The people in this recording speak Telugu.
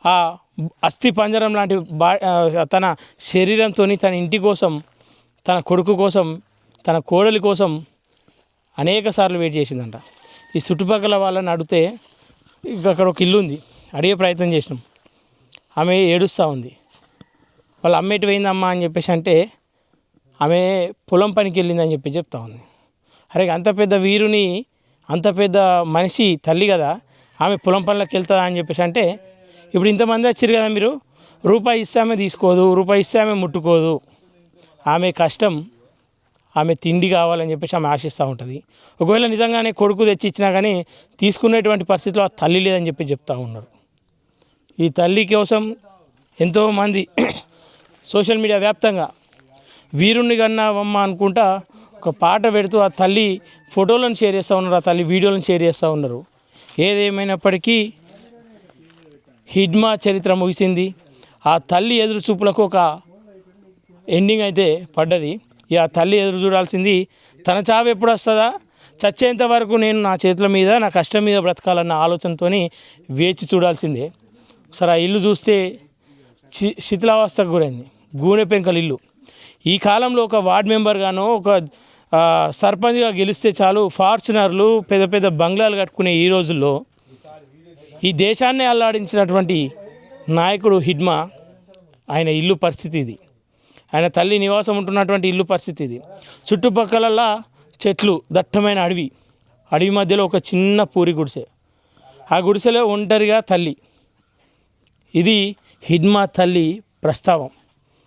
ఆ అస్థి పంజరం లాంటి తన శరీరంతో తన ఇంటి కోసం, తన కొడుకు కోసం, తన కోడలి కోసం అనేక సార్లు వెయిట్ చేసిందంట. ఈ చుట్టుపక్కల వాళ్ళని అడిగితే అక్కడ ఒక ఇల్లు ఉంది, అడిగే ప్రయత్నం చేసినాం. ఆమె ఏడుస్తూ ఉంది. వాళ్ళ అమ్మ ఎటు పోయిందమ్మా అని చెప్పేసి అంటే ఆమె పొలం పనికి వెళ్ళిందని చెప్పి చెప్తా ఉంది. అరే అంత పెద్ద వీరుని, అంత పెద్ద మనిషి తల్లి కదా, ఆమె పొలం పనులకు వెళ్తుందా అని చెప్పేసి అంటే, ఇప్పుడు ఇంతమంది వచ్చారు కదా, మీరు రూపాయి ఇస్తే ఆమె తీసుకోదు, రూపాయి ఇస్తే ఆమె ముట్టుకోదు. ఆమె కష్టం, ఆమె తిండి కావాలని చెప్పేసి ఆమె ఆశిస్తూ ఉంటుంది. ఒకవేళ నిజంగానే కొడుకు తెచ్చి ఇచ్చినా కానీ తీసుకునేటువంటి పరిస్థితిలో ఆ తల్లి లేదని చెప్పి చెప్తూ ఉన్నారు. ఈ తల్లి కోసం ఎంతోమంది సోషల్ మీడియా వ్యాప్తంగా వీరుణ్ణి కన్నావమ్మ అనుకుంటా ఒక పాట పెడుతూ ఆ తల్లి ఫోటోలను షేర్ చేస్తూ ఉన్నారు, ఆ తల్లి వీడియోలను షేర్ చేస్తూ ఉన్నారు. ఏదేమైనప్పటికీ హిడ్మా చరిత్ర ముగిసింది. ఆ తల్లి ఎదురు చూపులకు ఒక ఎండింగ్ అయితే పడ్డది. ఆ తల్లి ఎదురు చూడాల్సింది తన చావు ఎప్పుడు వస్తుందా, చచ్చేంత వరకు నేను నా చేతుల మీద, నా కష్టం మీద బ్రతకాలన్న ఆలోచనతో వేచి చూడాల్సిందే. సరే, ఆ ఇల్లు చూస్తే శిథిలావస్థకు గురైంది, గూనె పెంకల ఇల్లు. ఈ కాలంలో ఒక వార్డ్ మెంబర్గానో, ఒక సర్పంచ్గా గెలిస్తే చాలు ఫార్చునర్లు, పెద్ద పెద్ద బంగ్లాలు కట్టుకునే ఈ రోజుల్లో ఈ దేశాన్ని అల్లాడించినటువంటి నాయకుడు హిడ్మా, ఆయన ఇల్లు పరిస్థితి ఇది. ఆయన తల్లి నివాసం ఉంటున్నటువంటి ఇల్లు పరిస్థితి ఇది. చుట్టుపక్కల చెట్లు, దట్టమైన అడవి మధ్యలో ఒక చిన్న పూరి గుడిసె. ఆ గుడిసెలో ఒంటరిగా తల్లి. ఇది హిడ్మా తల్లి ప్రస్తావం.